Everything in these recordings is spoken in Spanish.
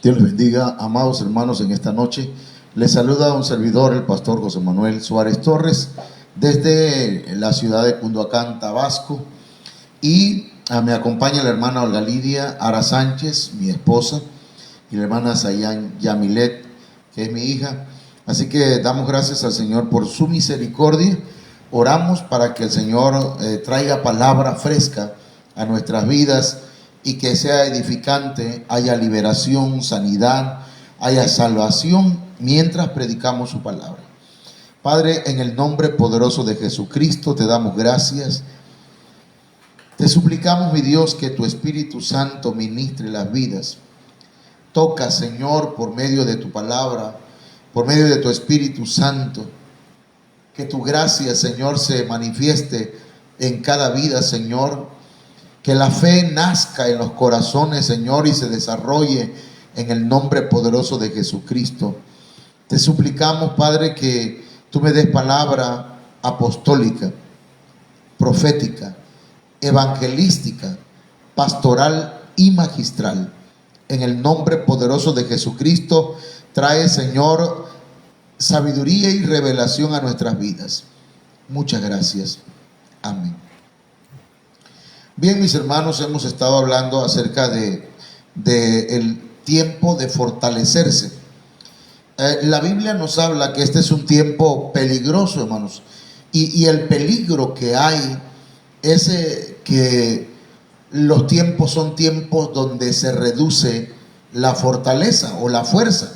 Dios les bendiga, amados hermanos, en esta noche. Les saluda un servidor, el pastor José Manuel Suárez Torres, desde la ciudad de Cunduacán, Tabasco. Y me acompaña la hermana Olga Lidia Ara Sánchez, mi esposa, y la hermana Sayan Yamilet, que es mi hija. Así que damos gracias al Señor por su misericordia. Oramos para que el Señor traiga palabra fresca a nuestras vidas y que sea edificante, haya liberación, sanidad, haya salvación mientras predicamos su palabra. Padre, en el nombre poderoso de Jesucristo te damos gracias. Te suplicamos, mi Dios, que tu Espíritu Santo ministre las vidas. Toca, Señor, por medio de tu palabra, por medio de tu Espíritu Santo, que tu gracia, Señor, se manifieste en cada vida, Señor. Que la fe nazca en los corazones, Señor, y se desarrolle en el nombre poderoso de Jesucristo. Te suplicamos, Padre, que tú me des palabra apostólica, profética, evangelística, pastoral y magistral. En el nombre poderoso de Jesucristo, trae, Señor, sabiduría y revelación a nuestras vidas. Muchas gracias. Amén. Bien, mis hermanos, hemos estado hablando acerca de el tiempo de fortalecerse. La Biblia nos habla que este es un tiempo peligroso, hermanos, y el peligro que hay es que los tiempos son tiempos donde se reduce la fortaleza o la fuerza.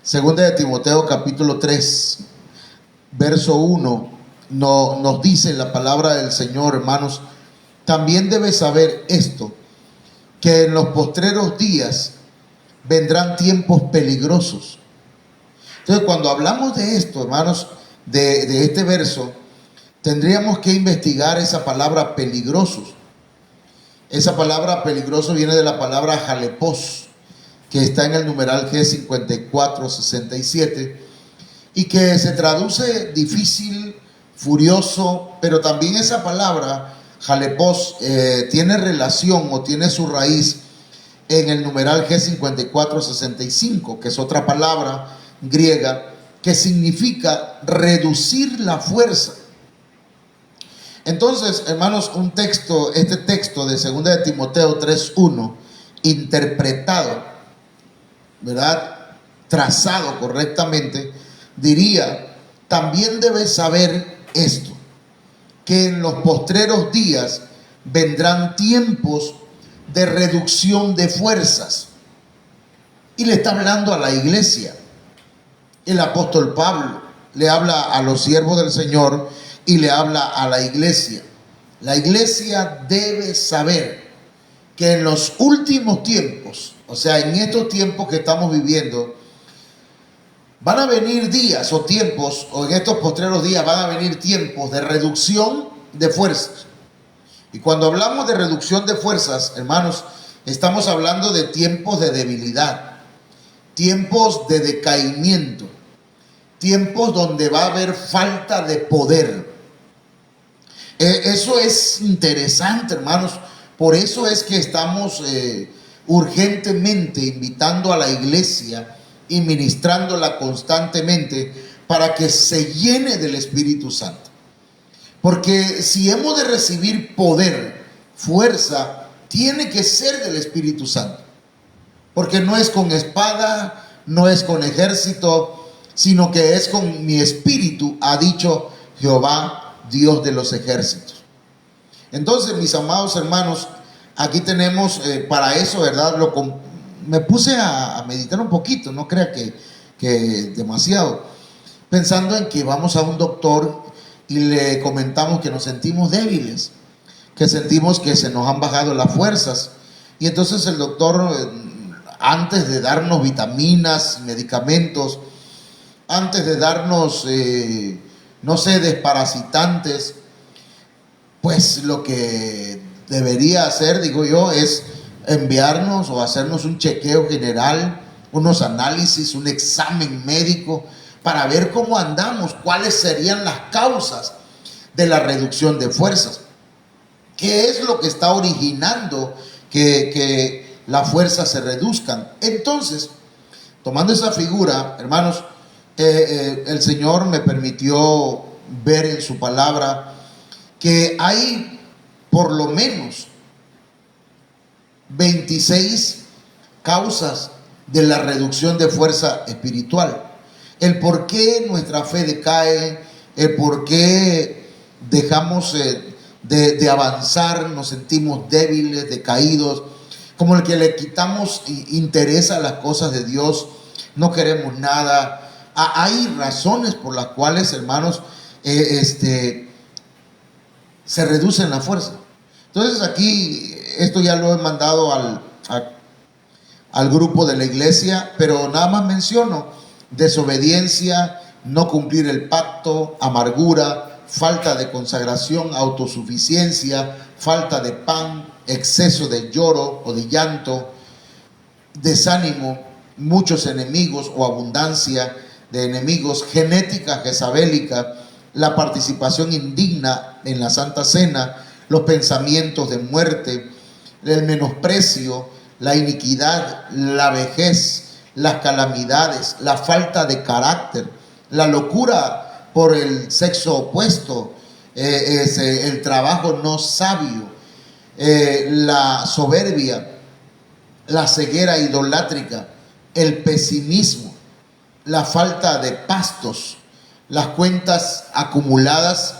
Segunda de Timoteo capítulo 3, verso 1, nos dice la palabra del Señor, hermanos: también debes saber esto, que en los postreros días vendrán tiempos peligrosos. Entonces, cuando hablamos de esto, hermanos, de este verso, tendríamos que investigar esa palabra peligrosos. Esa palabra peligroso viene de la palabra jalepos, que está en el numeral G5467, y que se traduce difícil, furioso, pero también esa palabra jalepos tiene relación o tiene su raíz en el numeral G5465, que es otra palabra griega que significa reducir la fuerza. Entonces, hermanos, este texto de 2 de Timoteo 3:1, interpretado, ¿verdad?, trazado correctamente, diría: también debes saber esto, que en los postreros días vendrán tiempos de reducción de fuerzas. Y le está hablando a la iglesia. El apóstol Pablo le habla a los siervos del Señor y le habla a la iglesia. La iglesia debe saber que en los últimos tiempos, o sea, en estos tiempos que estamos viviendo, van a venir días o tiempos, o en estos postreros días van a venir tiempos de reducción de fuerzas. Y cuando hablamos de reducción de fuerzas, hermanos, estamos hablando de tiempos de debilidad, tiempos de decaimiento, tiempos donde va a haber falta de poder. Eso es interesante, hermanos. Por eso es que estamos urgentemente invitando a la iglesia y ministrándola constantemente para que se llene del Espíritu Santo. Porque si hemos de recibir poder, fuerza, tiene que ser del Espíritu Santo. Porque no es con espada, no es con ejército, sino que es con mi espíritu, ha dicho Jehová, Dios de los ejércitos. Entonces, mis amados hermanos, aquí tenemos para eso, ¿verdad? Me puse a meditar un poquito, no crea que demasiado, pensando en que vamos a un doctor y le comentamos que nos sentimos débiles, que sentimos que se nos han bajado las fuerzas, y entonces el doctor, antes de darnos vitaminas, medicamentos, antes de darnos desparasitantes, pues lo que debería hacer, digo yo, es enviarnos o hacernos un chequeo general, unos análisis, un examen médico para ver cómo andamos, cuáles serían las causas de la reducción de fuerzas, qué es lo que está originando que las fuerzas se reduzcan. Entonces, tomando esa figura, hermanos, el Señor me permitió ver en su palabra que hay por lo menos 26 causas de la reducción de fuerza espiritual. El por qué nuestra fe decae, el por qué dejamos de avanzar, nos sentimos débiles, decaídos, como el que le quitamos interés a las cosas de Dios, no queremos nada. Hay razones por las cuales, hermanos, se reducen la fuerza. Entonces aquí, esto ya lo he mandado al grupo de la iglesia, pero nada más menciono: desobediencia, no cumplir el pacto, amargura, falta de consagración, autosuficiencia, falta de pan, exceso de lloro o de llanto, desánimo, muchos enemigos o abundancia de enemigos, genética jezabélica, la participación indigna en la Santa Cena, los pensamientos de muerte, el menosprecio, la iniquidad, la vejez, las calamidades, la falta de carácter, la locura por el sexo opuesto, el trabajo no sabio, la soberbia, la ceguera idolátrica, el pesimismo, la falta de pastos, las cuentas acumuladas,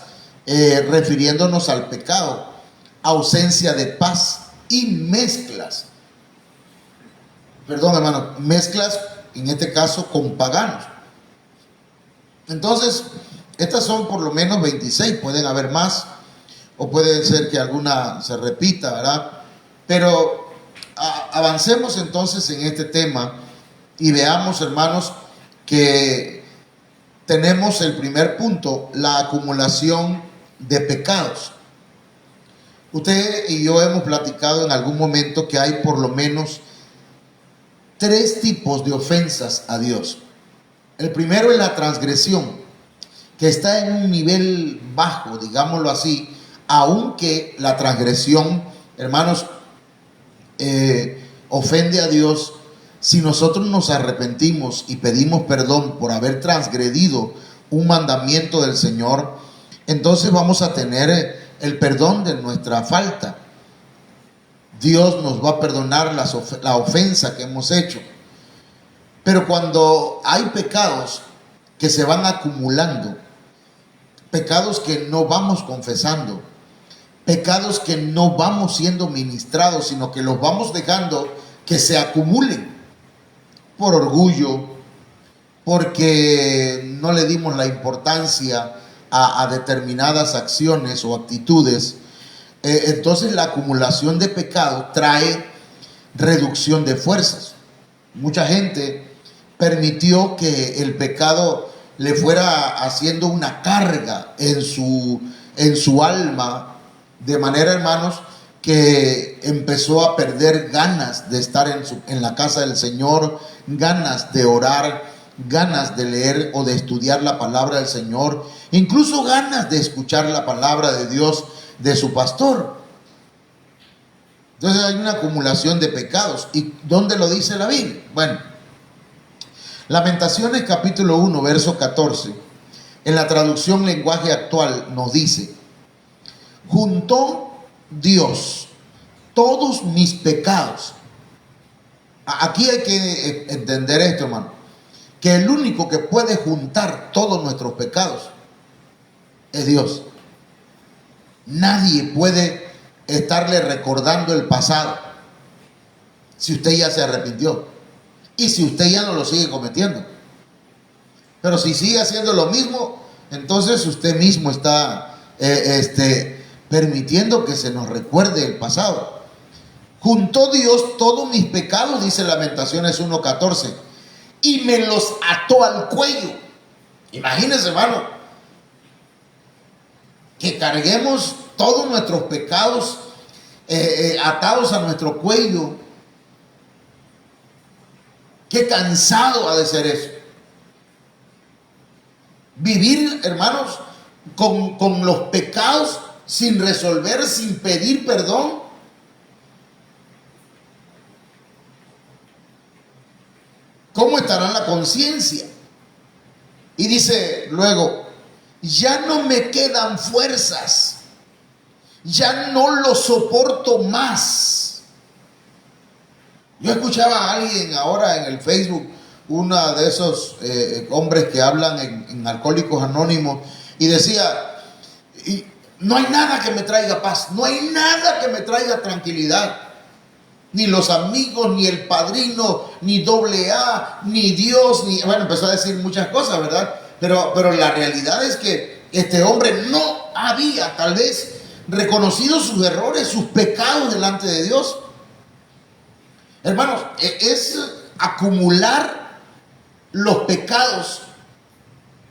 refiriéndonos al pecado, ausencia de paz y mezclas. Perdón, hermano, mezclas en este caso con paganos. Entonces, estas son por lo menos 26, pueden haber más, o puede ser que alguna se repita, ¿verdad? Pero avancemos entonces en este tema y veamos, hermanos, que tenemos el primer punto: la acumulación de pecados. Usted y yo hemos platicado en algún momento que hay por lo menos 3 tipos de ofensas a Dios. El primero es la transgresión, que está en un nivel bajo, digámoslo así, aunque la transgresión, hermanos, ofende a Dios. Si nosotros nos arrepentimos y pedimos perdón por haber transgredido un mandamiento del Señor, entonces vamos a tener el perdón de nuestra falta. Dios nos va a perdonar la ofensa que hemos hecho. Pero cuando hay pecados que se van acumulando, pecados que no vamos confesando, pecados que no vamos siendo ministrados, sino que los vamos dejando que se acumulen por orgullo, porque no le dimos la importancia a determinadas acciones o actitudes, entonces la acumulación de pecado trae reducción de fuerzas. Mucha gente permitió que el pecado le fuera haciendo una carga en su alma, de manera, hermanos, que empezó a perder ganas de estar en la casa del Señor, ganas de orar, ganas de leer o de estudiar la palabra del Señor, incluso ganas de escuchar la palabra de Dios de su pastor. Entonces hay una acumulación de pecados. ¿Y dónde lo dice la Biblia? Bueno, Lamentaciones capítulo 1, verso 14, en la traducción lenguaje actual nos dice: juntó Dios todos mis pecados. Aquí hay que entender esto, hermano, que el único que puede juntar todos nuestros pecados es Dios. Nadie puede estarle recordando el pasado si usted ya se arrepintió y si usted ya no lo sigue cometiendo. Pero si sigue haciendo lo mismo, entonces usted mismo está permitiendo que se nos recuerde el pasado. Juntó Dios todos mis pecados, dice Lamentaciones 1:14, y me los ató al cuello. Imagínense, hermano, que carguemos todos nuestros pecados atados a nuestro cuello. Qué cansado ha de ser eso. Vivir, hermanos, con los pecados sin resolver, sin pedir perdón. ¿cómo estará la conciencia? Y dice luego, ya no me quedan fuerzas, ya no lo soporto más. Yo escuchaba a alguien ahora en el Facebook, uno de esos hombres que hablan en Alcohólicos Anónimos, y decía, no hay nada que me traiga paz, no hay nada que me traiga tranquilidad. Ni los amigos, ni el padrino, ni AA, ni Dios, ni... Bueno, empezó a decir muchas cosas, ¿verdad? Pero la realidad es que este hombre no había tal vez reconocido sus errores, sus pecados delante de Dios. Hermanos, es acumular los pecados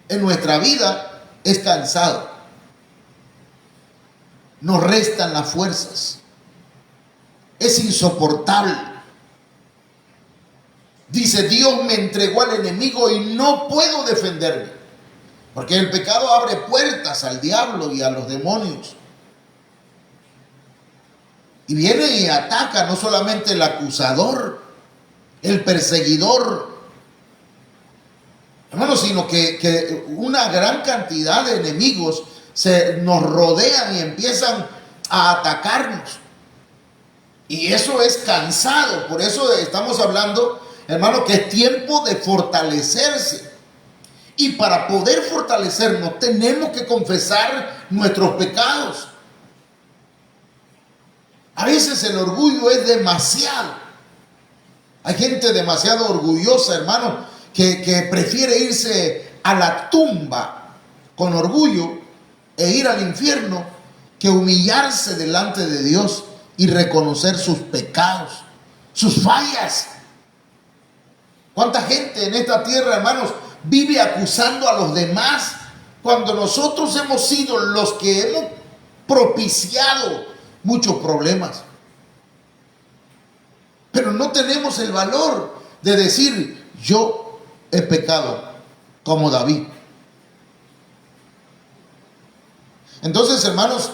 en nuestra vida, es cansado. Nos restan las fuerzas. Es insoportable. Dice, Dios me entregó al enemigo y no puedo defenderme. Porque el pecado abre puertas al diablo y a los demonios. Y viene y ataca no solamente el acusador, el perseguidor, hermanos, sino que una gran cantidad de enemigos nos rodean y empiezan a atacarnos. Y eso es cansado. Por eso estamos hablando, hermano, que es tiempo de fortalecerse. Y para poder fortalecernos tenemos que confesar nuestros pecados. A veces el orgullo es demasiado. Hay gente demasiado orgullosa, hermano, que prefiere irse a la tumba con orgullo e ir al infierno que humillarse delante de Dios y reconocer sus pecados, sus fallas. ¿Cuánta gente en esta tierra, hermanos, vive acusando a los demás cuando nosotros hemos sido los que hemos propiciado muchos problemas? Pero no tenemos el valor de decir, yo he pecado como David. Entonces, hermanos,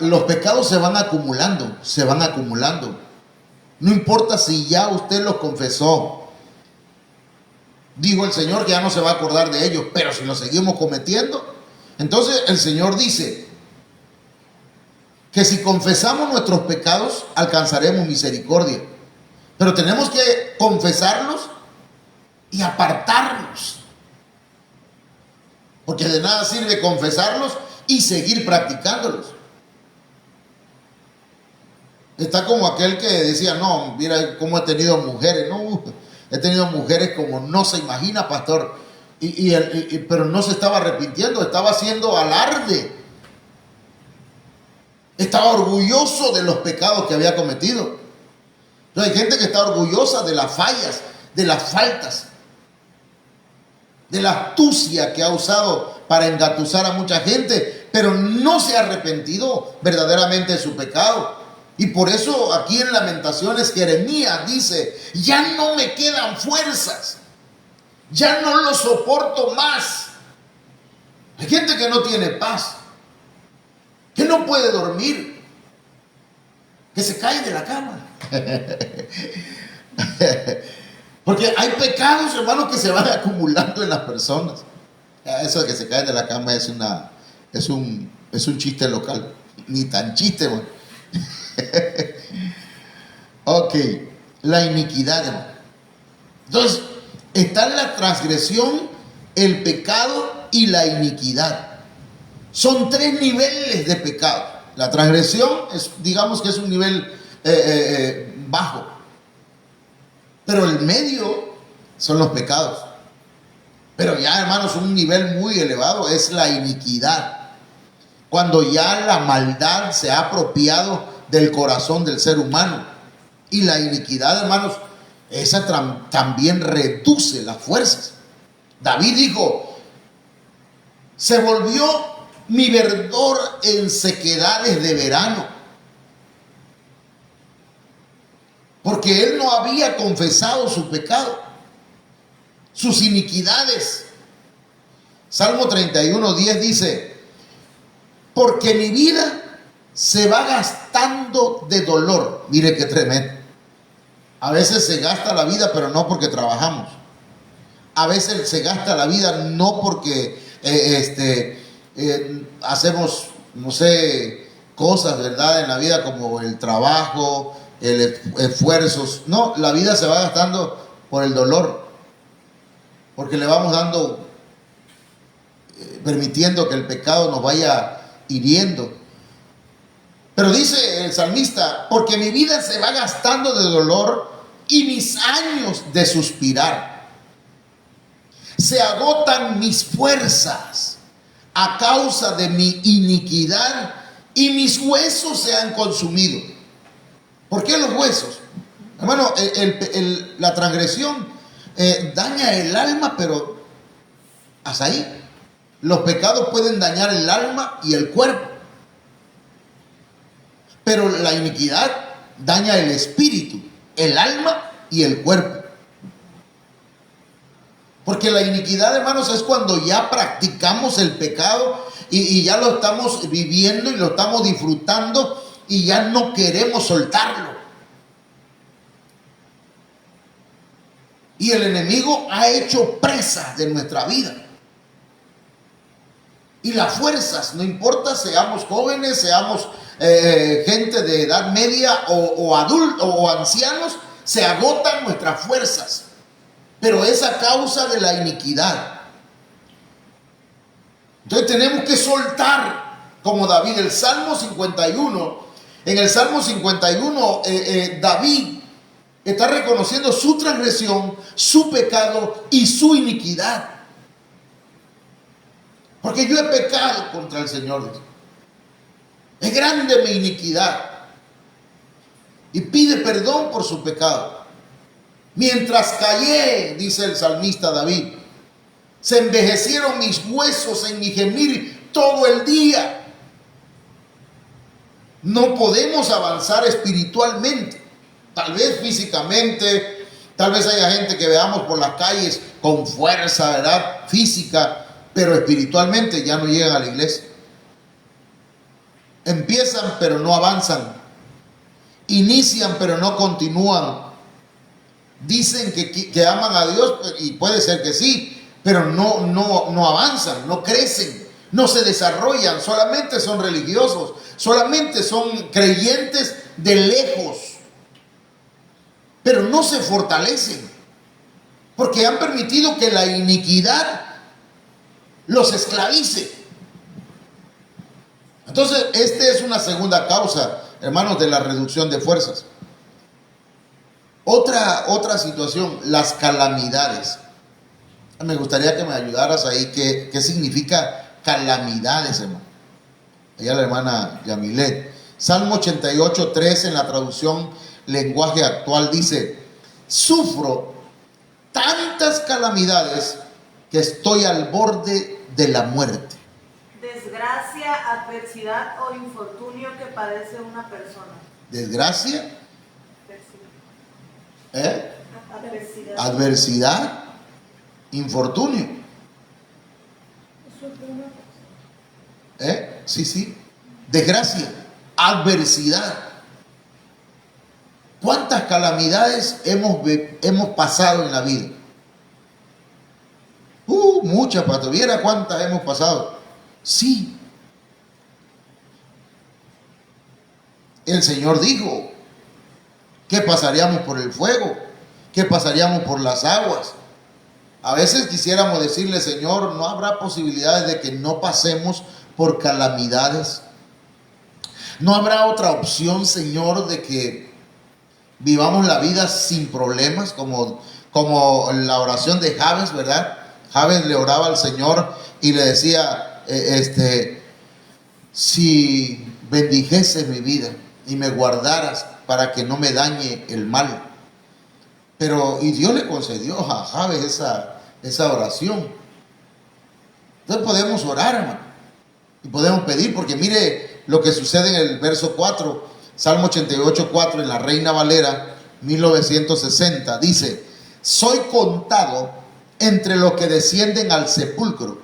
los pecados se van acumulando, se van acumulando. No importa si ya usted los confesó. Dijo el Señor que ya no se va a acordar de ellos, pero si los seguimos cometiendo, entonces el Señor dice que si confesamos nuestros pecados, alcanzaremos misericordia. Pero tenemos que confesarlos y apartarlos. Porque de nada sirve confesarlos y seguir practicándolos. Está como aquel que decía, no, mira cómo he tenido mujeres. No, he tenido mujeres como no se imagina, pastor. Pero no se estaba arrepintiendo, estaba haciendo alarde. Estaba orgulloso de los pecados que había cometido. Entonces hay gente que está orgullosa de las fallas, de las faltas, de la astucia que ha usado para engatusar a mucha gente, pero no se ha arrepentido verdaderamente de su pecado. Y por eso aquí en Lamentaciones Jeremías dice, ya no me quedan fuerzas, ya no lo soporto más. Hay gente que no tiene paz, que no puede dormir, que se cae de la cama. Porque hay pecados, hermanos, que se van acumulando en las personas. Eso de que se caen de la cama es un chiste local, ni tan chiste, bueno. Ok, la iniquidad, hermano. Entonces, está la transgresión, el pecado y la iniquidad. Son tres niveles de pecado. La transgresión digamos que es un nivel bajo, pero el medio son los pecados. Pero ya, hermanos, un nivel muy elevado es la iniquidad, cuando ya la maldad se ha apropiado del corazón del ser humano. Y la iniquidad, hermanos, esa también reduce las fuerzas. David dijo, se volvió mi verdor en sequedades de verano, porque él no había confesado su pecado, sus iniquidades. Salmo 31:10 dice, porque mi vida se va gastando de dolor. Mire qué tremendo. A veces se gasta la vida, pero no porque trabajamos. A veces se gasta la vida no porque hacemos, no sé, cosas, ¿verdad? En la vida como el trabajo, esfuerzos. No, la vida se va gastando por el dolor, porque le vamos dando, permitiendo que el pecado nos vaya hiriendo. Pero dice el salmista, porque mi vida se va gastando de dolor y mis años de suspirar. Se agotan mis fuerzas a causa de mi iniquidad y mis huesos se han consumido. ¿Por qué los huesos? Hermano, la transgresión daña el alma, pero hasta ahí. Los pecados pueden dañar el alma y el cuerpo, pero la iniquidad daña el espíritu, el alma y el cuerpo. Porque la iniquidad, hermanos, es cuando ya practicamos el pecado y ya lo estamos viviendo y lo estamos disfrutando y ya no queremos soltarlo. Y el enemigo ha hecho presa de nuestra vida. Y las fuerzas, no importa, seamos jóvenes, seamos gente de edad media o adultos o ancianos, se agotan nuestras fuerzas. Pero es a causa de la iniquidad. Entonces tenemos que soltar, como David, el Salmo 51. En el Salmo 51, David está reconociendo su transgresión, su pecado y su iniquidad. Porque yo he pecado contra el Señor. Es grande mi iniquidad. Y pide perdón por su pecado. Mientras callé, dice el salmista David, se envejecieron mis huesos en mi gemir todo el día. No podemos avanzar espiritualmente. Tal vez físicamente, tal vez haya gente que veamos por las calles con fuerza, ¿verdad? Física, pero espiritualmente ya no llegan a la iglesia. Empiezan pero no avanzan. Inician pero no continúan. Dicen que aman a Dios y puede ser que sí, pero no avanzan, no crecen, no se desarrollan, solamente son religiosos, solamente son creyentes de lejos, pero no se fortalecen porque han permitido que la iniquidad los esclavice. Entonces, esta es una segunda causa, hermanos, de la reducción de fuerzas. Otra situación, las calamidades. Me gustaría que me ayudaras ahí. ¿Qué significa calamidades, hermano? Allá la hermana Yamilet. Salmo 88, 3 en la traducción lenguaje actual dice: sufro tantas calamidades que estoy al borde de la muerte. Desgracia, adversidad o infortunio que padece una persona. Desgracia. Adversidad. Adversidad, infortunio. Sí. Desgracia, adversidad. ¿Cuántas calamidades hemos pasado en la vida? Muchas, patoviera, ¿cuántas hemos pasado? Sí. El Señor dijo que pasaríamos por el fuego, que pasaríamos por las aguas. A veces quisiéramos decirle: Señor, ¿no habrá posibilidades de que no pasemos por calamidades? ¿No habrá otra opción, Señor, de que vivamos la vida sin problemas? Como la oración de Jabes, ¿verdad? Jabes le oraba al Señor y le decía, si bendijese mi vida y me guardaras para que no me dañe el mal. Y Dios le concedió a Jabes esa oración. Entonces podemos orar, hermano, y podemos pedir, porque mire lo que sucede en el verso 4, Salmo 88, 4, en la Reina Valera 1960, dice: soy contado entre los que descienden al sepulcro,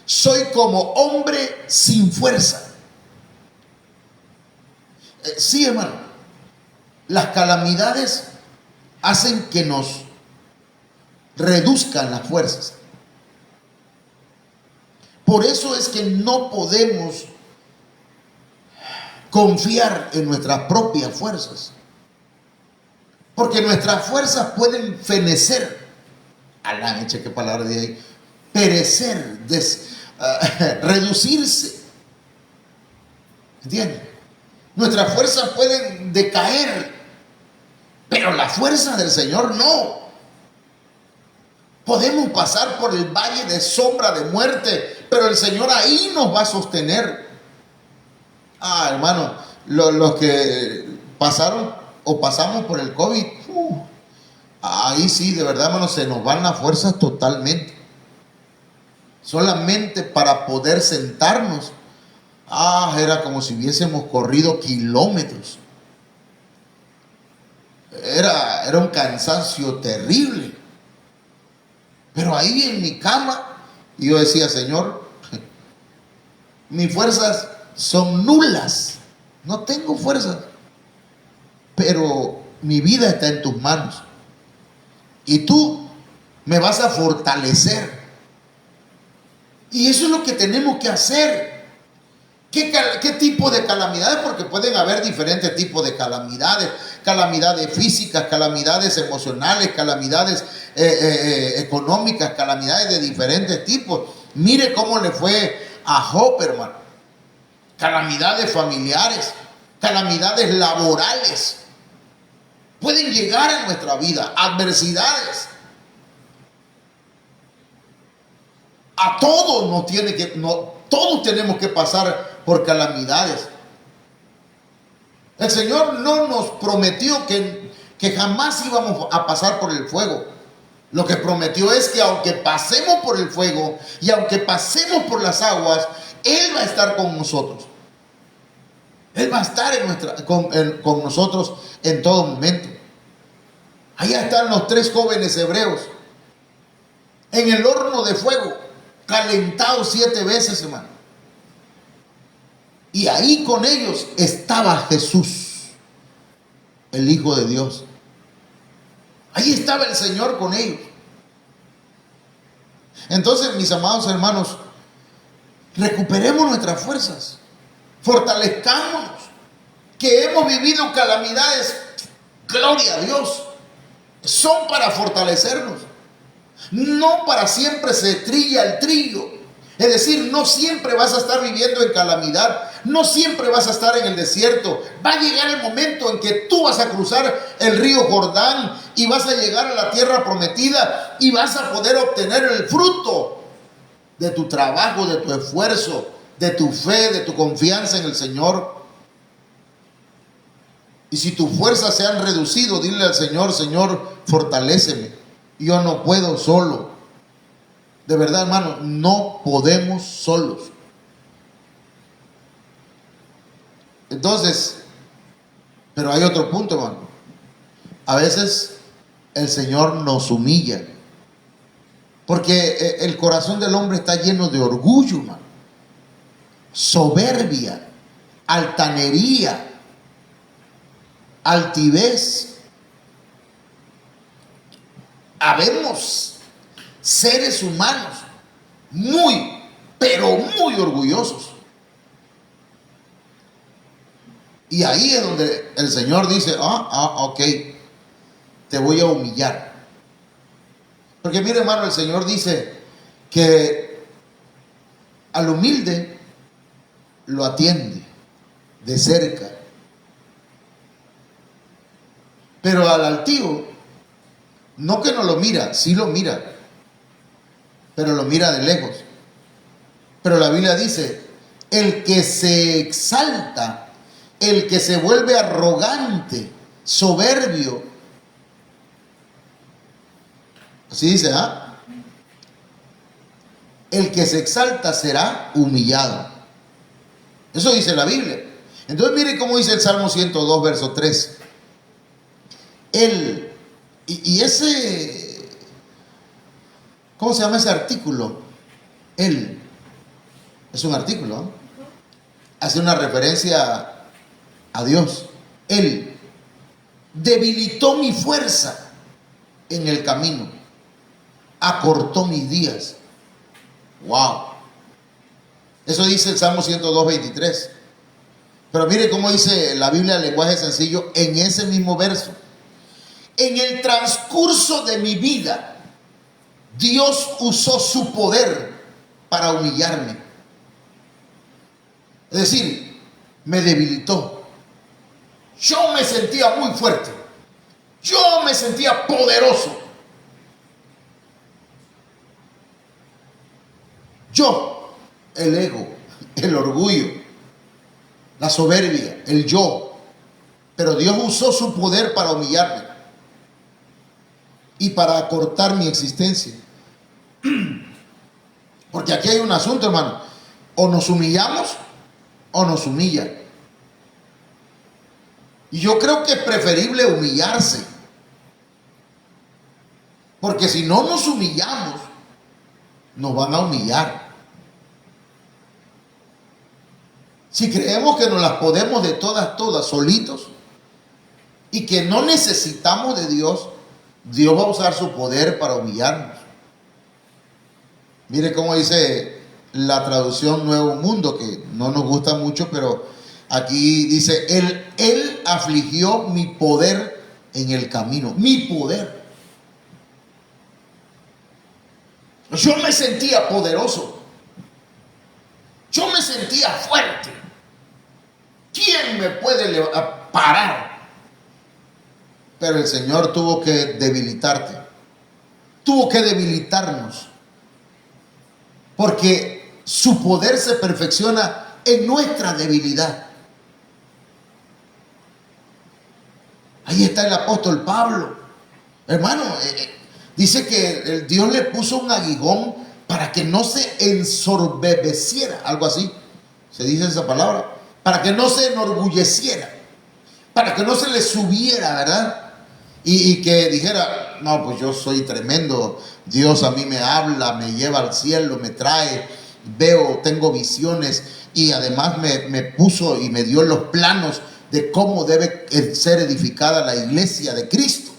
soy como hombre sin fuerza. Sí, hermano, las calamidades hacen que nos reduzcan las fuerzas. Por eso es que no podemos confiar en nuestras propias fuerzas, porque nuestras fuerzas pueden fenecer, qué palabra de ahí, perecer, reducirse. ¿Entiendes? Nuestras fuerzas pueden decaer, pero las fuerzas del Señor no. Podemos pasar por el valle de sombra de muerte, pero el Señor ahí nos va a sostener. Hermano, los que pasaron o pasamos por el COVID, ahí sí, de verdad, hermano, se nos van las fuerzas totalmente. Solamente para poder sentarnos, era como si hubiésemos corrido kilómetros. Era un cansancio terrible. Pero ahí en mi cama, yo decía, Señor, mis fuerzas son nulas, no tengo fuerzas, pero mi vida está en tus manos y tú me vas a fortalecer. Y eso es lo que tenemos que hacer. ¿Qué tipo de calamidades? Porque pueden haber diferentes tipos de calamidades. Calamidades físicas, calamidades emocionales, calamidades económicas, calamidades de diferentes tipos. Mire cómo le fue a Job, hermano. Calamidades familiares, calamidades laborales. Pueden llegar a nuestra vida, adversidades. A todos todos tenemos que pasar por calamidades. El Señor no nos prometió que jamás íbamos a pasar por el fuego. Lo que prometió es que aunque pasemos por el fuego y aunque pasemos por las aguas, Él va a estar con nosotros. Él va a estar con nosotros en todo momento. Allá están los 3 jóvenes hebreos en el horno de fuego, calentados 7 veces, hermano. Y ahí con ellos estaba Jesús, el Hijo de Dios. Ahí estaba el Señor con ellos. Entonces, mis amados hermanos, recuperemos nuestras fuerzas, fortalezcámonos. Que hemos vivido calamidades, gloria a Dios, son para fortalecernos. No para siempre se trilla el trillo. Es decir, no siempre vas a estar viviendo en calamidad, no siempre vas a estar en el desierto. Va a llegar el momento en que tú vas a cruzar el río Jordán y vas a llegar a la tierra prometida y vas a poder obtener el fruto de tu trabajo, de tu esfuerzo, de tu fe, de tu confianza en el Señor. Y si tus fuerzas se han reducido, dile al Señor, Señor, fortaléceme. Yo no puedo solo. De verdad, hermano, no podemos solos. Entonces, pero hay otro punto, hermano. A veces el Señor nos humilla, porque el corazón del hombre está lleno de orgullo, hermano, soberbia, altanería, altivez. Habemos seres humanos muy, pero muy orgullosos. Y ahí es donde el Señor dice, ok, te voy a humillar. Porque mire, hermano, el Señor dice que al humilde lo atiende de cerca, pero al altivo, no que no lo mira, sí lo mira, pero lo mira de lejos. Pero la Biblia dice, el que se exalta, el que se vuelve arrogante, soberbio, así dice, el que se exalta será humillado. Eso dice la Biblia. Entonces mire cómo dice el Salmo 102, verso 3. Y ese, ¿cómo se llama ese artículo? Él, es un artículo, ¿no? Hace una referencia a Dios. Él debilitó mi fuerza. en el camino, acortó mis días. Wow. Eso dice el Salmo 102:23. Pero mire cómo dice la Biblia en lenguaje sencillo en ese mismo verso. En el transcurso de mi vida, Dios usó su poder para humillarme. Es decir, me debilitó. Yo me sentía muy fuerte. Yo me sentía poderoso. Yo, el ego, el orgullo, la soberbia, el yo. Pero Dios usó su poder para humillarme y para acortar mi existencia. Porque aquí hay un asunto, hermano. O nos humillamos o nos humilla. Y yo creo que es preferible humillarse. Porque si no nos humillamos, nos van a humillar. Si creemos que nos las podemos de todas solitos y que no necesitamos de Dios, Dios va a usar su poder para humillarnos. Mire cómo dice la traducción Nuevo Mundo, que no nos gusta mucho, pero aquí dice, Él afligió mi poder en el camino. Mi poder. Yo me sentía poderoso. Yo me sentía fuerte. ¿Quién me puede parar? Pero el Señor tuvo que debilitarte. Tuvo que debilitarnos. Porque su poder se perfecciona en nuestra debilidad. Ahí está el apóstol Pablo. Hermano, dice que Dios le puso un aguijón para que no se ensoberbeciera, algo así, se dice esa palabra, para que no se enorgulleciera, para que no se le subiera, ¿verdad? Y que dijera, no, pues yo soy tremendo, Dios a mí me habla, me lleva al cielo, me trae, veo, tengo visiones, y además me puso y me dio los planos de cómo debe ser edificada la iglesia de Cristo.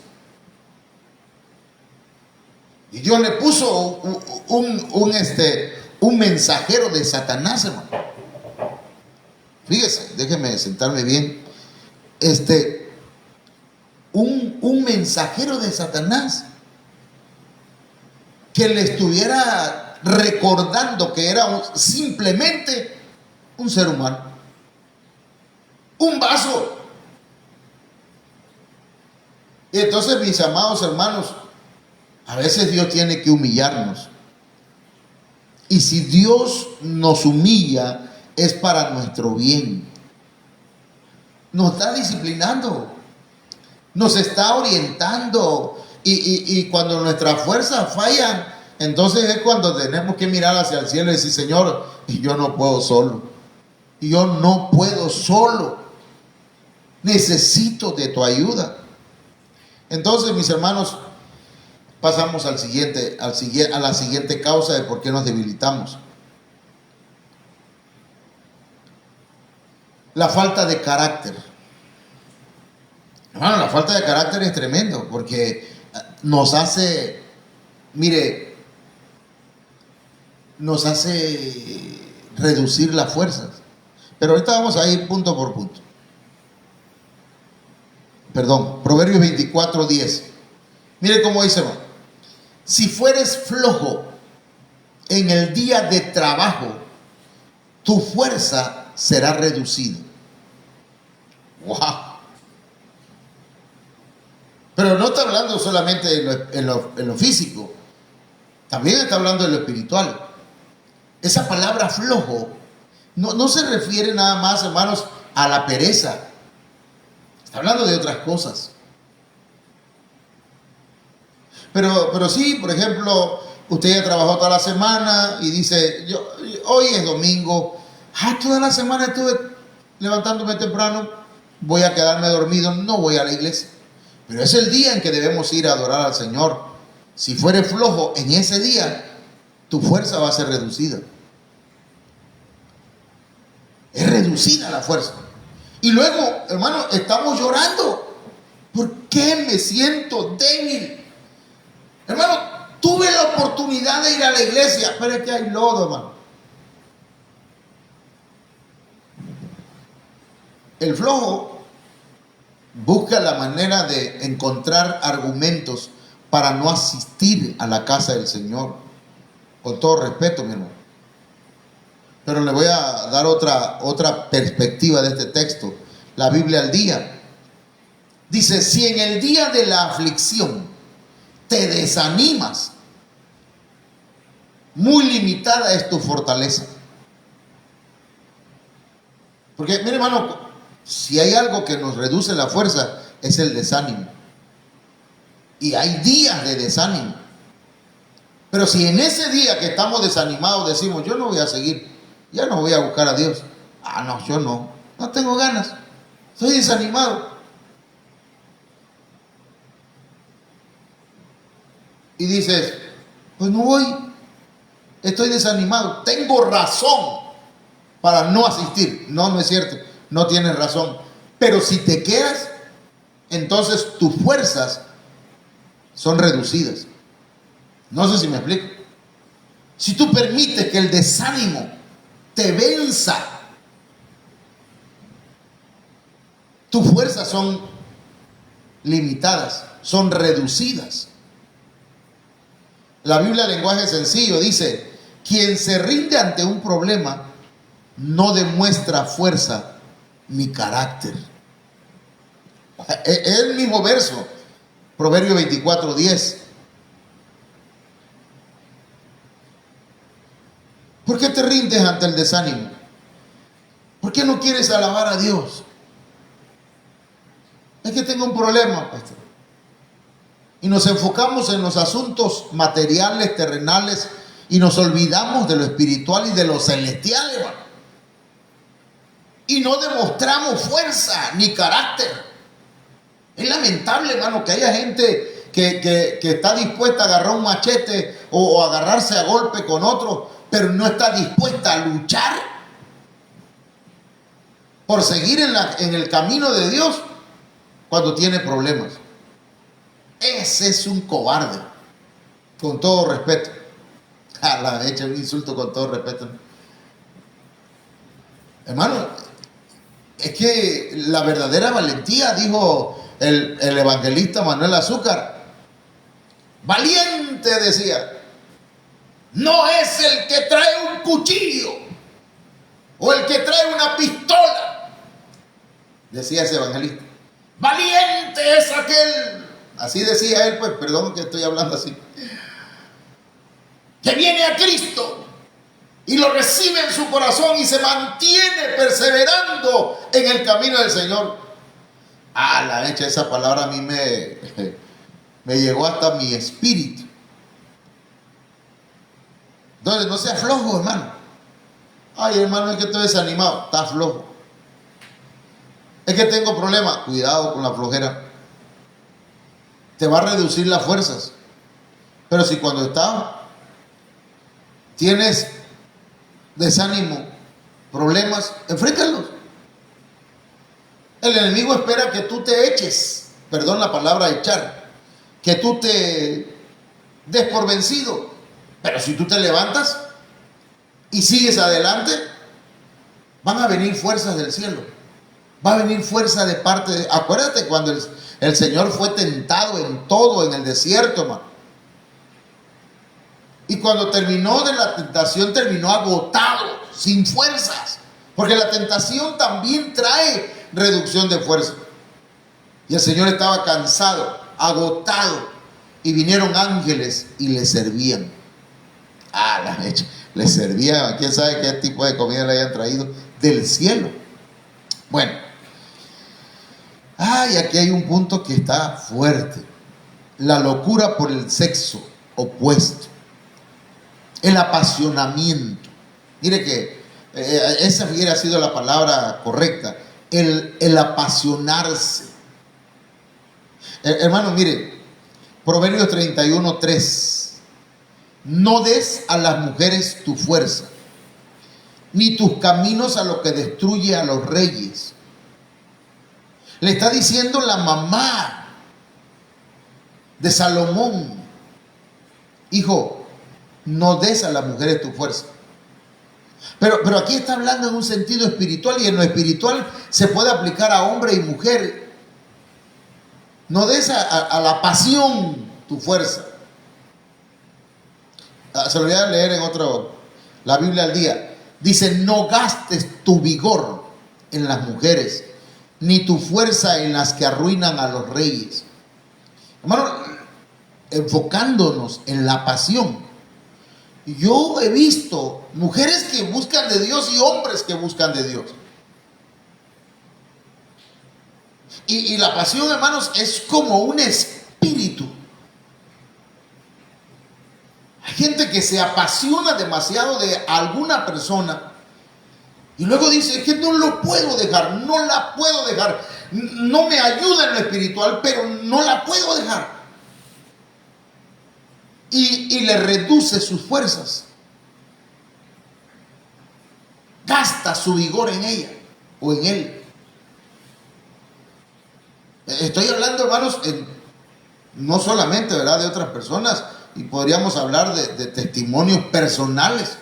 Y Dios le puso un mensajero de Satanás, hermano. Fíjese, déjeme sentarme bien. Un mensajero de Satanás que le estuviera recordando que era simplemente un ser humano, un vaso. Y entonces, mis amados hermanos, a veces Dios tiene que humillarnos. Y si Dios nos humilla, es para nuestro bien. Nos está disciplinando, nos está orientando. Y cuando nuestras fuerzas fallan, entonces es cuando tenemos que mirar hacia el cielo y decir, Señor, yo no puedo solo. Yo no puedo solo. Necesito de tu ayuda. Entonces, mis hermanos, pasamos a la siguiente causa de por qué nos debilitamos. La falta de carácter. Hermano, la falta de carácter es tremendo porque nos hace reducir las fuerzas. Pero ahorita vamos a ir punto por punto. Proverbios 24:10. Mire cómo dice, hermano. Si fueres flojo en el día de trabajo, tu fuerza será reducida. ¡Wow! Pero no está hablando solamente en lo físico, también está hablando de lo espiritual. Esa palabra flojo no se refiere nada más, hermanos, a la pereza. Está hablando de otras cosas. Pero sí, por ejemplo, usted ya trabajó toda la semana y dice, hoy es domingo, toda la semana estuve levantándome temprano, voy a quedarme dormido, no voy a la iglesia. Pero es el día en que debemos ir a adorar al Señor. Si fueres flojo en ese día, tu fuerza va a ser reducida. Es reducida la fuerza. Y luego, hermano, estamos llorando. ¿Por qué me siento débil? Hermano, tuve la oportunidad de ir a la iglesia, pero es que hay lodo, hermano. El flojo busca la manera de encontrar argumentos para no asistir a la casa del Señor. Con todo respeto, mi hermano. Pero le voy a dar otra perspectiva de este texto. La Biblia al día. Dice, si en el día de la aflicción te desanimas, muy limitada es tu fortaleza. Porque, mire hermano, si hay algo que nos reduce la fuerza, es el desánimo. Y hay días de desánimo. Pero si en ese día que estamos desanimados decimos, yo no voy a seguir, ya no voy a buscar a Dios. Ah, no, yo no tengo ganas, estoy desanimado. Y dices, pues no voy, estoy desanimado, tengo razón para no asistir. No, no es cierto, no tienes razón. Pero si te quedas, entonces tus fuerzas son reducidas. No sé si me explico. Si tú permites que el desánimo te venza, tus fuerzas son limitadas, son reducidas. La Biblia, lenguaje sencillo, dice: quien se rinde ante un problema no demuestra fuerza ni carácter. Es el mismo verso, Proverbio 24:10. ¿Por qué te rindes ante el desánimo? ¿Por qué no quieres alabar a Dios? Es que tengo un problema, pastor. Y nos enfocamos en los asuntos materiales, terrenales, y nos olvidamos de lo espiritual y de lo celestial, hermano. Y no demostramos fuerza ni carácter. Es lamentable, hermano, que haya gente que está dispuesta a agarrar un machete o agarrarse a golpe con otro, pero no está dispuesta a luchar por seguir en el camino de Dios cuando tiene problemas. Ese es un cobarde, con todo respeto. A la hecha un insulto con todo respeto. Hermano, es que la verdadera valentía, dijo el evangelista Manuel Azúcar, valiente, decía, no es el que trae un cuchillo o el que trae una pistola, decía ese evangelista. Valiente es aquel, así decía él, pues, perdón que estoy hablando así, que viene a Cristo y lo recibe en su corazón y se mantiene perseverando en el camino del Señor. Ah, la hecha, esa palabra a mí me llegó hasta mi espíritu. Entonces, no seas flojo, hermano. Ay, hermano, es que estoy desanimado. Está flojo. Es que tengo problemas. Cuidado con la flojera. Te va a reducir las fuerzas. Pero si cuando tienes desánimo, problemas, enfréntalos. El enemigo espera que tú te eches, perdón la palabra echar, que tú te des por vencido. Pero si tú te levantas y sigues adelante, van a venir fuerzas del cielo. Va a venir fuerza de parte de... Acuérdate cuando el Señor fue tentado en todo en el desierto, hermano. Y cuando terminó de la tentación, terminó agotado, sin fuerzas. Porque la tentación también trae reducción de fuerza. Y el Señor estaba cansado, agotado. Y vinieron ángeles y le servían. Ah, la mecha. Le servían. ¿Quién sabe qué tipo de comida le hayan traído del cielo? Bueno. Y aquí hay un punto que está fuerte. La locura por el sexo opuesto. El apasionamiento. Mire que esa hubiera sido la palabra correcta. El apasionarse. Hermano, mire, Proverbios 31:3. No des a las mujeres tu fuerza, ni tus caminos a lo que destruye a los reyes. Le está diciendo la mamá de Salomón. hijo, no des a las mujeres tu fuerza. Pero aquí está hablando en un sentido espiritual, y en lo espiritual se puede aplicar a hombre y mujer. No des a la pasión tu fuerza. Se lo voy a leer en otro, la Biblia al día. Dice, no gastes tu vigor en las mujeres, ni tu fuerza en las que arruinan a los reyes. Hermano, enfocándonos en la pasión. Yo he visto mujeres que buscan de Dios y hombres que buscan de Dios. Y la pasión, hermanos, es como un espíritu. Hay gente que se apasiona demasiado de alguna persona y luego dice, es que no lo puedo dejar, no la puedo dejar. No me ayuda en lo espiritual, pero no la puedo dejar. Y le reduce sus fuerzas. Gasta su vigor en ella o en él. Estoy hablando, hermanos, no solamente, ¿verdad?, de otras personas, y podríamos hablar de testimonios personales.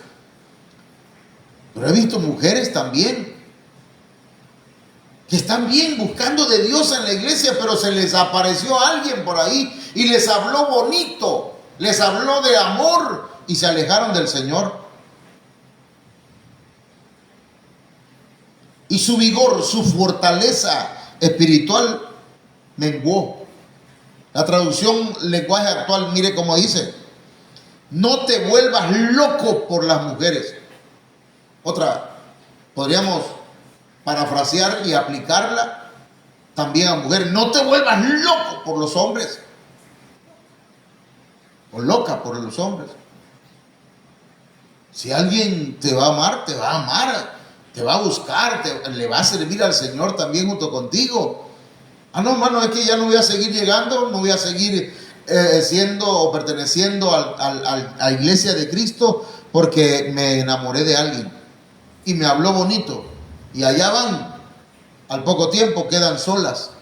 Pero he visto mujeres también que están bien buscando de Dios en la iglesia, pero se les apareció alguien por ahí y les habló bonito, les habló de amor y se alejaron del Señor. Y su vigor, su fortaleza espiritual menguó. La traducción lenguaje actual, mire cómo dice: no te vuelvas loco por las mujeres. Otra, podríamos parafrasear y aplicarla también a mujeres: no te vuelvas loco por los hombres, o loca por los hombres. Si alguien te va a amar, te va a amar, te va a buscar, le va a servir al Señor también junto contigo. Ah, no, hermano, es que ya no voy a seguir llegando, no voy a seguir siendo o perteneciendo a la iglesia de Cristo porque me enamoré de alguien y me habló bonito, y allá van, al poco tiempo quedan solas,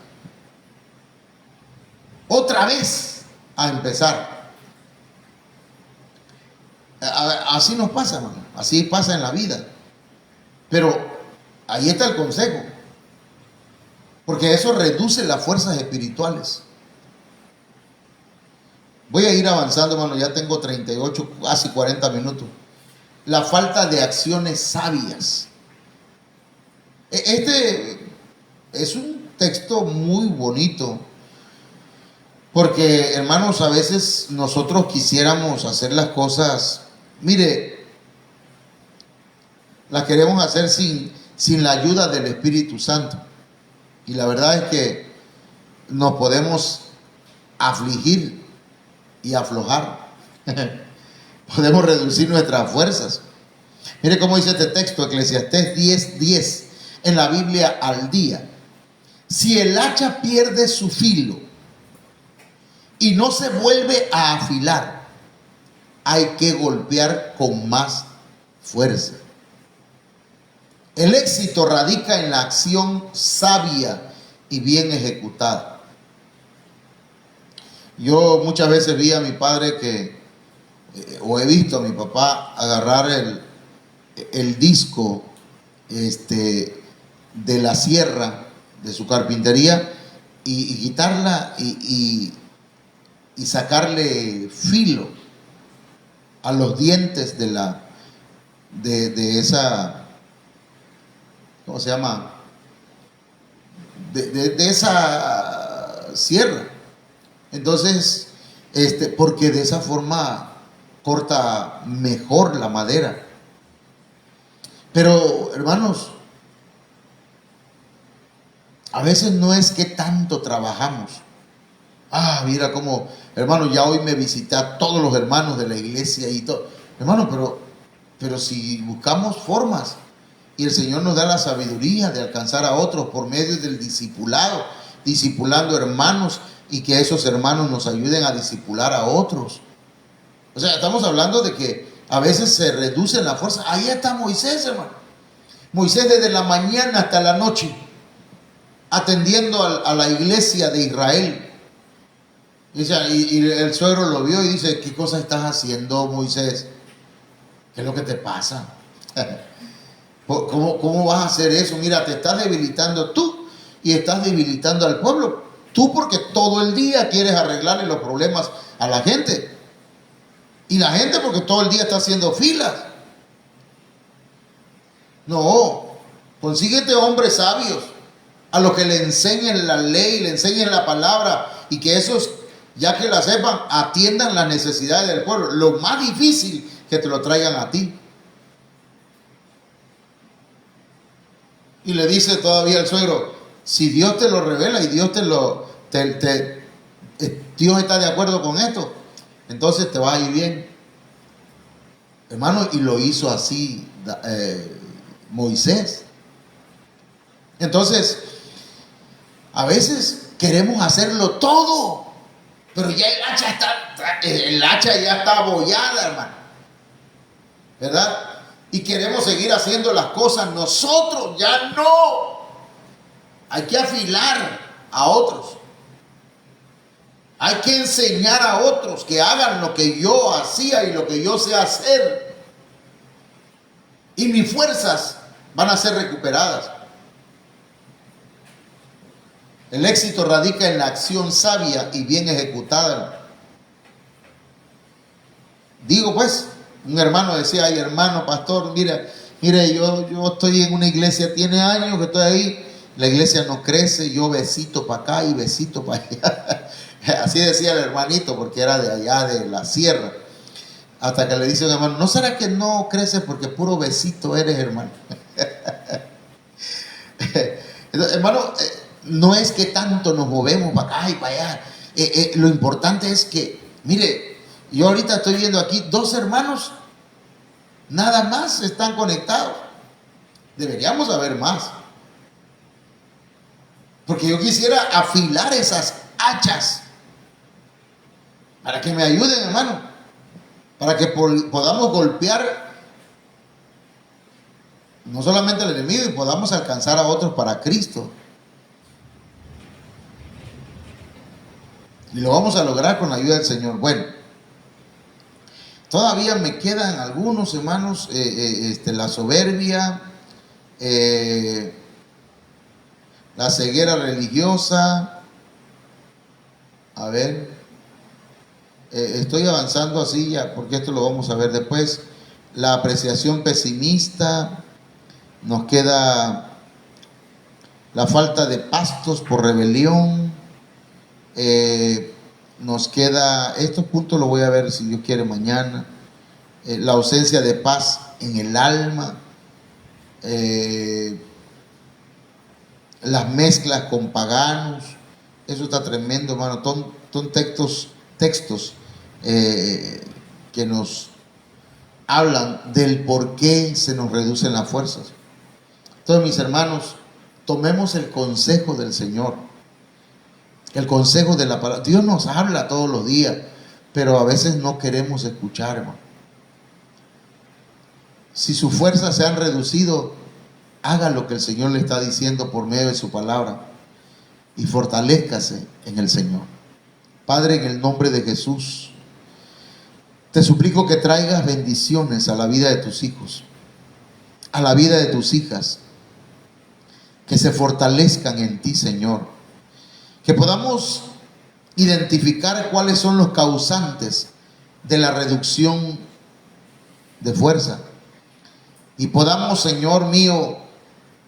otra vez a empezar. Así nos pasa, hermano, así pasa en la vida. Pero ahí está el consejo, porque eso reduce las fuerzas espirituales. Voy a ir avanzando, hermano, ya tengo 38, casi 40 minutos. La falta de acciones sabias. Este es un texto muy bonito, porque, hermanos, a veces nosotros quisiéramos hacer las cosas, mire, las queremos hacer sin la ayuda del Espíritu Santo. Y la verdad es que nos podemos afligir y aflojar. Podemos reducir nuestras fuerzas. Mire cómo dice este texto, Eclesiastés 10:10, en la Biblia al día. Si el hacha pierde su filo y no se vuelve a afilar, hay que golpear con más fuerza. El éxito radica en la acción sabia y bien ejecutada. Yo muchas veces vi a mi padre o he visto a mi papá agarrar el disco de la sierra de su carpintería y quitarla y sacarle filo a los dientes de esa, ¿cómo se llama?, de esa sierra. Entonces, porque de esa forma corta mejor la madera. Pero, hermanos, a veces no es que tanto trabajamos. Ah, mira cómo, hermano, ya hoy me visité a todos los hermanos de la iglesia y todo. Hermano, pero si buscamos formas y el Señor nos da la sabiduría de alcanzar a otros por medio del discipulado, discipulando hermanos, y que esos hermanos nos ayuden a discipular a otros. O sea, estamos hablando de que a veces se reduce la fuerza. Ahí está Moisés, hermano. Moisés desde la mañana hasta la noche, atendiendo a la iglesia de Israel. Y el suegro lo vio y dice, ¿qué cosa estás haciendo, Moisés? ¿Qué es lo que te pasa? ¿Cómo vas a hacer eso? Mira, te estás debilitando tú y estás debilitando al pueblo. Tú porque todo el día quieres arreglarle los problemas a la gente. Y la gente porque todo el día está haciendo filas. No, consíguete hombres sabios a los que le enseñen la ley, le enseñen la palabra y que esos, ya que la sepan, atiendan las necesidades del pueblo. Lo más difícil, que te lo traigan a ti. Y le dice todavía el suegro, si Dios te lo revela y Dios Dios está de acuerdo con esto, entonces te va a ir bien. Hermano, y lo hizo así Moisés. Entonces, a veces queremos hacerlo todo, pero ya el hacha ya está abollada, hermano, ¿verdad? Y queremos seguir haciendo las cosas nosotros, ya no. Hay que afilar a otros. Hay que enseñar a otros que hagan lo que yo hacía y lo que yo sé hacer. Y mis fuerzas van a ser recuperadas. El éxito radica en la acción sabia y bien ejecutada. Digo pues, un hermano decía, ay hermano, pastor, mire, yo estoy en una iglesia, tiene años que estoy ahí, la iglesia no crece, yo besito para acá y besito para allá. Así decía el hermanito, porque era de allá de la sierra. Hasta que le dice un hermano, ¿no será que no crece porque puro besito eres, hermano? Entonces, hermano, no es que tanto nos movemos para acá y para allá. Lo importante es que, mire, yo ahorita estoy viendo aquí 2 hermanos, nada más están conectados. Deberíamos haber más. Porque yo quisiera afilar esas hachas para que me ayuden, hermano. Para que podamos golpear no solamente al enemigo y podamos alcanzar a otros para Cristo. Y lo vamos a lograr con la ayuda del Señor. Bueno, todavía me quedan algunos, hermanos, la soberbia, la ceguera religiosa. A ver, estoy avanzando así ya, porque esto lo vamos a ver después. La apreciación pesimista, nos queda la falta de pastos por rebelión. Nos queda, estos puntos los voy a ver si Dios quiere mañana. La ausencia de paz en el alma, las mezclas con paganos, eso está tremendo, hermano. Son textos que nos hablan del por qué se nos reducen las fuerzas. Entonces, mis hermanos, tomemos el consejo del Señor, el consejo de la palabra. Dios nos habla todos los días, pero a veces no queremos escuchar, hermano. Si sus fuerzas se han reducido, haga lo que el Señor le está diciendo por medio de su palabra y fortalézcase en el Señor. Padre, en el nombre de Jesús, te suplico que traigas bendiciones a la vida de tus hijos, a la vida de tus hijas, que se fortalezcan en ti, Señor. Que podamos identificar cuáles son los causantes de la reducción de fuerza. Y podamos, Señor mío,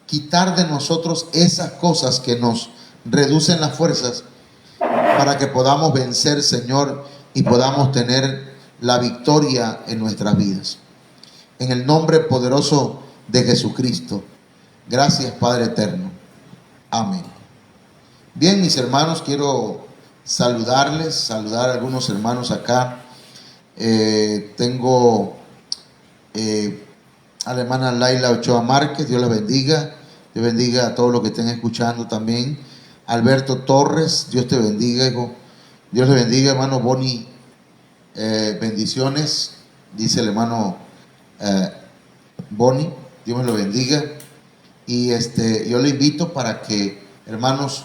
quitar de nosotros esas cosas que nos reducen las fuerzas, para que podamos vencer, Señor, y podamos tener la victoria en nuestras vidas. En el nombre poderoso de Jesucristo. Gracias, Padre eterno. Amén. Bien, mis hermanos, quiero saludar a algunos hermanos acá. Tengo a la hermana Laila Ochoa Márquez, Dios la bendiga. Dios bendiga a todos los que estén escuchando también. Alberto Torres, Dios te bendiga, hijo. Dios le bendiga, hermano Boni. Bendiciones, dice el hermano Boni. Dios me lo bendiga. Y yo le invito para que, hermanos,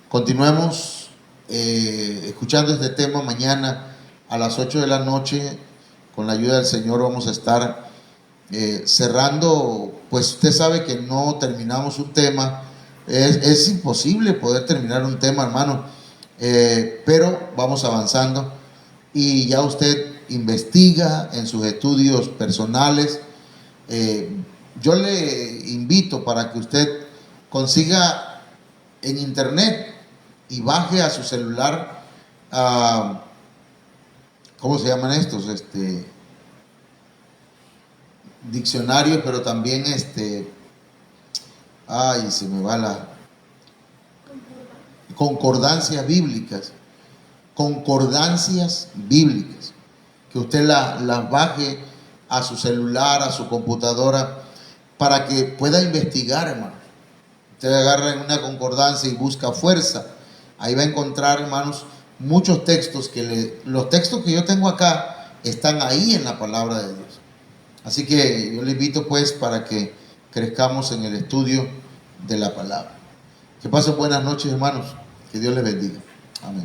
continuemos escuchando este tema. Mañana a las 8 de la noche, con la ayuda del Señor, vamos a estar cerrando. Pues usted sabe que no terminamos un tema, es imposible poder terminar un tema, hermano, pero vamos avanzando y ya usted investiga en sus estudios personales. Yo le invito para que usted consiga en internet y baje a su celular, ¿cómo se llaman estos? Diccionarios, pero también ay, se me va la concordancias bíblicas, que usted las baje a su celular, a su computadora, para que pueda investigar, hermano. Usted agarra en una concordancia y busca fuerza. Ahí va a encontrar, hermanos, muchos textos los textos que yo tengo acá están ahí en la palabra de Dios. Así que yo le invito pues para que crezcamos en el estudio de la palabra. Que pasen buenas noches, hermanos. Que Dios les bendiga. Amén.